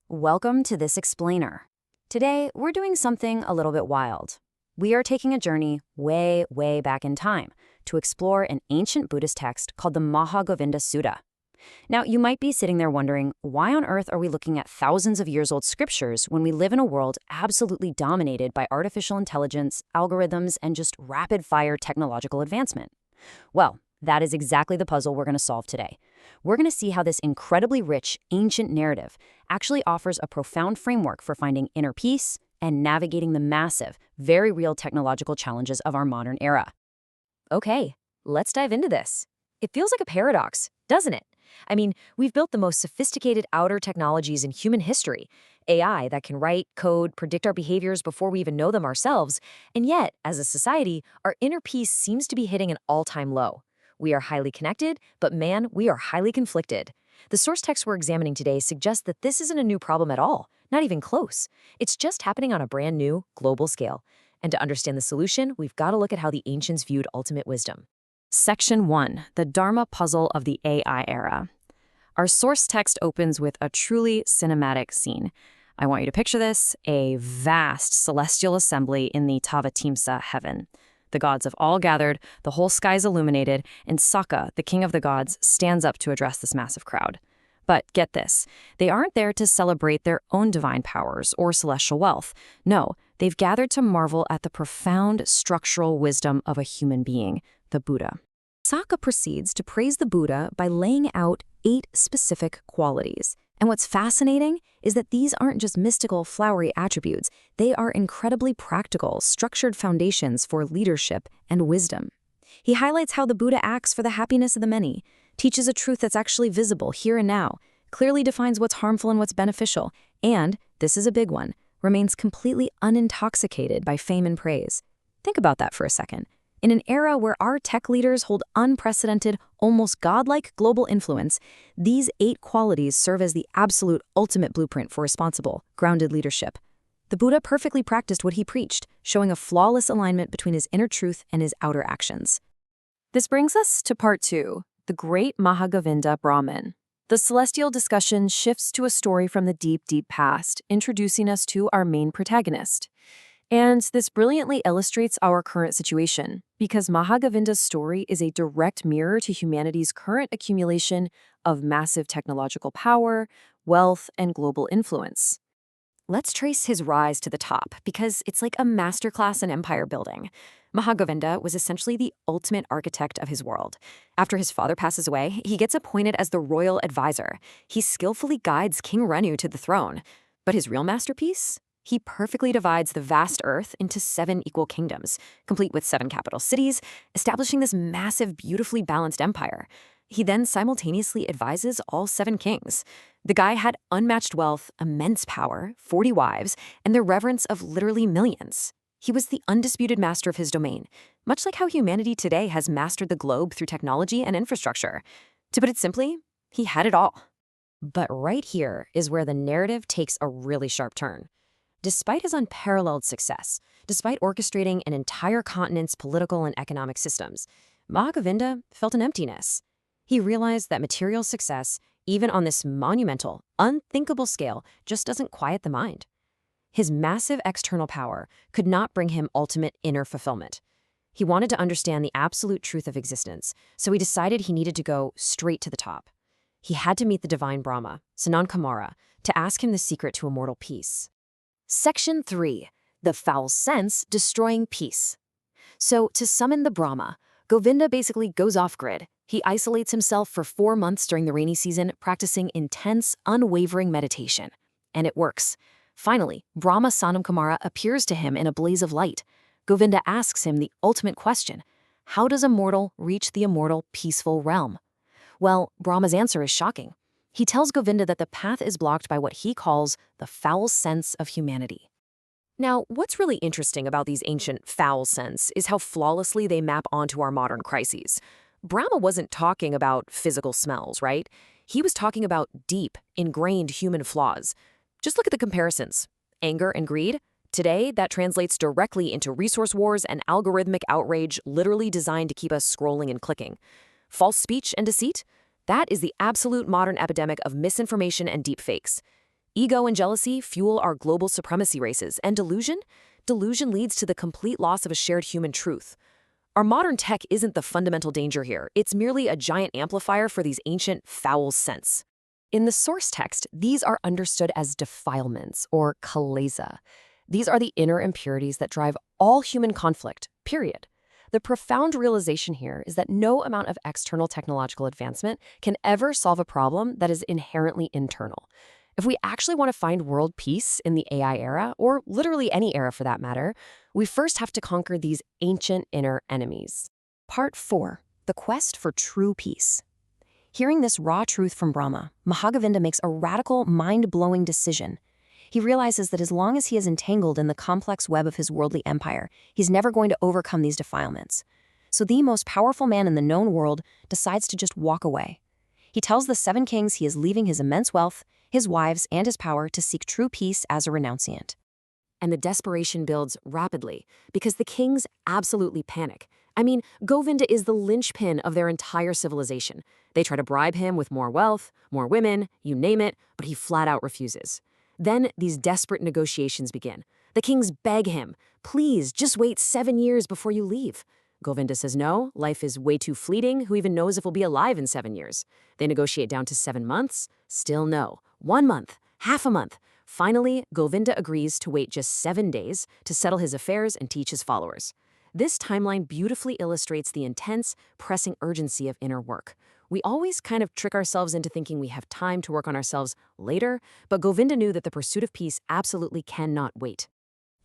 Welcome to this explainer. Today, we're doing something a little bit wild. We are taking a journey way, way back in time to explore an ancient Buddhist text called the Mahāgovinda Sutta. Now, you might be sitting there wondering, why on earth are we looking at thousands of years old scriptures when we live in a world absolutely dominated by artificial intelligence, algorithms, and just rapid-fire technological advancement? Well, that is exactly the puzzle we're going to solve today. We're going to see how this incredibly rich, ancient narrative actually offers a profound framework for finding inner peace and navigating the massive, very real technological challenges of our modern era. Okay, let's dive into this. It feels like a paradox, doesn't it? I mean, we've built the most sophisticated outer technologies in human history, AI that can write, code, predict our behaviors before we even know them ourselves, and yet, as a society, our inner peace seems to be hitting an all-time low. We are highly connected, but man, we are highly conflicted. The source text we're examining today suggests that this isn't a new problem at all, not even close. It's just happening on a brand new, global scale. And to understand the solution, we've got to look at how the ancients viewed ultimate wisdom. Section 1, the Dharma Puzzle of the AI Era. Our source text opens with a truly cinematic scene. I want you to picture this, a vast celestial assembly in the Tāvatiṃsa heaven. The gods have all gathered, the whole sky's illuminated, and Sakka, the king of the gods, stands up to address this massive crowd. But get this, they aren't there to celebrate their own divine powers or celestial wealth. No, they've gathered to marvel at the profound structural wisdom of a human being, the Buddha. Sakka proceeds to praise the Buddha by laying out 8 specific qualities. And what's fascinating is that these aren't just mystical, flowery attributes. They are incredibly practical, structured foundations for leadership and wisdom. He highlights how the Buddha acts for the happiness of the many, teaches a truth that's actually visible here and now, clearly defines what's harmful and what's beneficial, and, this is a big one, remains completely unintoxicated by fame and praise. Think about that for a second. In an era where our tech leaders hold unprecedented, almost godlike global influence, these 8 qualities serve as the absolute ultimate blueprint for responsible, grounded leadership. The Buddha perfectly practiced what he preached, showing a flawless alignment between his inner truth and his outer actions. This brings us to part 2, the great Mahāgovinda Brahmin. The celestial discussion shifts to a story from the deep, deep past, introducing us to our main protagonist. And this brilliantly illustrates our current situation, because Mahāgovinda's story is a direct mirror to humanity's current accumulation of massive technological power, wealth, and global influence. Let's trace his rise to the top, because it's like a masterclass in empire building. Mahāgovinda was essentially the ultimate architect of his world. After his father passes away, he gets appointed as the royal advisor. He skillfully guides King Renu to the throne. But his real masterpiece? He perfectly divides the vast earth into 7 equal kingdoms, complete with 7 capital cities, establishing this massive, beautifully balanced empire. He then simultaneously advises all 7 kings. The guy had unmatched wealth, immense power, 40 wives, and the reverence of literally millions. He was the undisputed master of his domain, much like how humanity today has mastered the globe through technology and infrastructure. To put it simply, he had it all. But right here is where the narrative takes a really sharp turn. Despite his unparalleled success, despite orchestrating an entire continent's political and economic systems, Mahāgovinda felt an emptiness. He realized that material success, even on this monumental, unthinkable scale, just doesn't quiet the mind. His massive external power could not bring him ultimate inner fulfillment. He wanted to understand the absolute truth of existence, so he decided he needed to go straight to the top. He had to meet the divine Brahma, Sanat Kumara, to ask him the secret to immortal peace. Section 3, the foul sense destroying peace. So, to summon the Brahma, Govinda basically goes off-grid. He isolates himself for 4 months during the rainy season, practicing intense, unwavering meditation. And it works. Finally, Brahma Sanat Kumara appears to him in a blaze of light. Govinda asks him the ultimate question: how does a mortal reach the immortal, peaceful realm? Well, Brahma's answer is shocking. He tells Govinda that the path is blocked by what he calls the foul sense of humanity. Now, what's really interesting about these ancient foul sense is how flawlessly they map onto our modern crises. Brahma wasn't talking about physical smells, right? He was talking about deep, ingrained human flaws. Just look at the comparisons. Anger and greed. Today, that translates directly into resource wars and algorithmic outrage literally designed to keep us scrolling and clicking. False speech and deceit. That is the absolute modern epidemic of misinformation and deepfakes. Ego and jealousy fuel our global supremacy races, and delusion? Delusion leads to the complete loss of a shared human truth. Our modern tech isn't the fundamental danger here. It's merely a giant amplifier for these ancient, foul scents. In the source text, these are understood as defilements, or kilesa. These are the inner impurities that drive all human conflict, period. The profound realization here is that no amount of external technological advancement can ever solve a problem that is inherently internal. If we actually want to find world peace in the AI era, or literally any era for that matter, we first have to conquer these ancient inner enemies. Part 4. The Quest for True Peace. Hearing this raw truth from Brahma, Mahāgovinda makes a radical, mind-blowing decision. He realizes that as long as he is entangled in the complex web of his worldly empire, he's never going to overcome these defilements. So the most powerful man in the known world decides to just walk away. He tells the 7 kings he is leaving his immense wealth, his wives, and his power to seek true peace as a renunciant. And the desperation builds rapidly, because the kings absolutely panic. I mean, Govinda is the linchpin of their entire civilization. They try to bribe him with more wealth, more women, you name it, but he flat out refuses. Then these desperate negotiations begin. The kings beg him, please, just wait 7 years before you leave. Govinda says no, life is way too fleeting, who even knows if we'll be alive in 7 years? They negotiate down to 7 months, still no. 1 month, half a month. Finally, Govinda agrees to wait just 7 days to settle his affairs and teach his followers. This timeline beautifully illustrates the intense, pressing urgency of inner work. We always kind of trick ourselves into thinking we have time to work on ourselves later, but Govinda knew that the pursuit of peace absolutely cannot wait.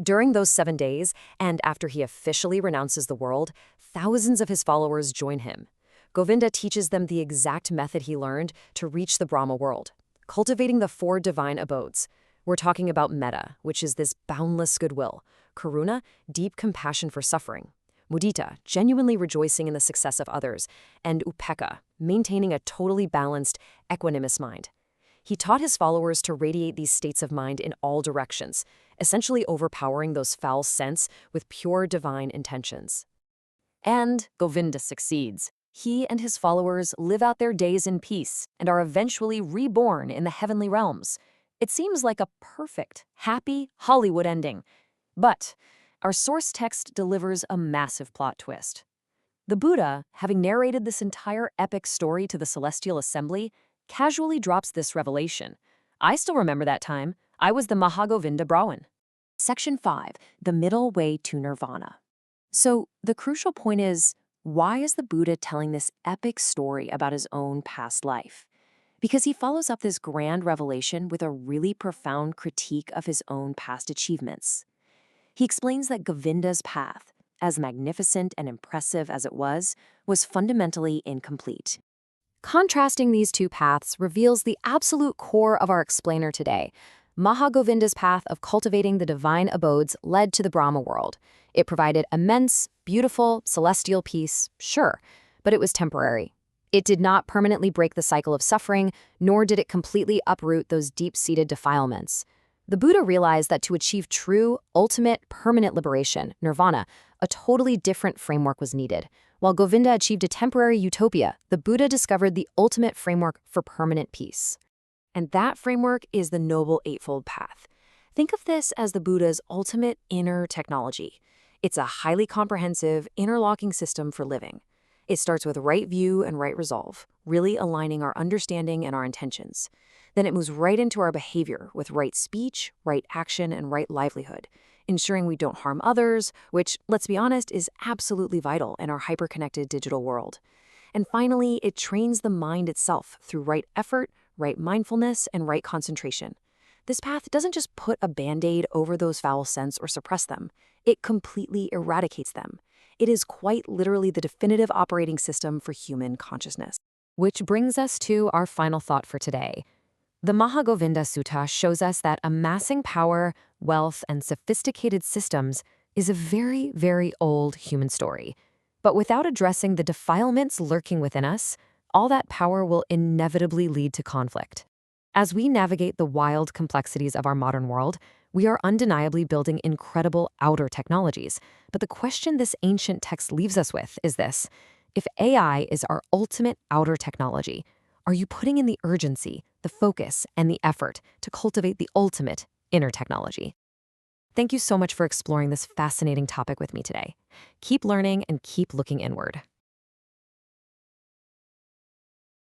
During those 7 days, and after he officially renounces the world, thousands of his followers join him. Govinda teaches them the exact method he learned to reach the Brahma world, cultivating the 4 divine abodes. We're talking about metta, which is this boundless goodwill, karuna, deep compassion for suffering, mudita, genuinely rejoicing in the success of others, and upekkha, maintaining a totally balanced, equanimous mind. He taught his followers to radiate these states of mind in all directions, essentially overpowering those foul scents with pure divine intentions. And Govinda succeeds. He and his followers live out their days in peace and are eventually reborn in the heavenly realms. It seems like a perfect, happy Hollywood ending. But our source text delivers a massive plot twist. The Buddha, having narrated this entire epic story to the celestial assembly, casually drops this revelation. I still remember that time. I was the Mahāgovinda Brahmin. Section 5, the middle way to nirvana. So the crucial point is, why is the Buddha telling this epic story about his own past life? Because he follows up this grand revelation with a really profound critique of his own past achievements. He explains that Govinda's path, as magnificent and impressive as it was fundamentally incomplete. Contrasting these two paths reveals the absolute core of our explainer today. Mahāgovinda's path of cultivating the divine abodes led to the Brahma world. It provided immense, beautiful, celestial peace, sure, but it was temporary. It did not permanently break the cycle of suffering, nor did it completely uproot those deep-seated defilements. The Buddha realized that to achieve true, ultimate, permanent liberation, nirvana, a totally different framework was needed. While Govinda achieved a temporary utopia, the Buddha discovered the ultimate framework for permanent peace. And that framework is the Noble Eightfold Path. Think of this as the Buddha's ultimate inner technology. It's a highly comprehensive, interlocking system for living. It starts with right view and right resolve, really aligning our understanding and our intentions. Then it moves right into our behavior with right speech, right action, and right livelihood, ensuring we don't harm others, which, let's be honest, is absolutely vital in our hyper-connected digital world. And finally, it trains the mind itself through right effort, right mindfulness, and right concentration. This path doesn't just put a band-aid over those foul scents or suppress them. It completely eradicates them. It is quite literally the definitive operating system for human consciousness. Which brings us to our final thought for today. The Mahāgovinda Sutta shows us that amassing power, wealth, and sophisticated systems is a very, very old human story. But without addressing the defilements lurking within us, all that power will inevitably lead to conflict. As we navigate the wild complexities of our modern world, we are undeniably building incredible outer technologies. But the question this ancient text leaves us with is this: if AI is our ultimate outer technology, Are you putting in the urgency, the focus, and the effort to cultivate the ultimate inner technology? Thank you so much for exploring this fascinating topic with me today. Keep learning and keep looking inward.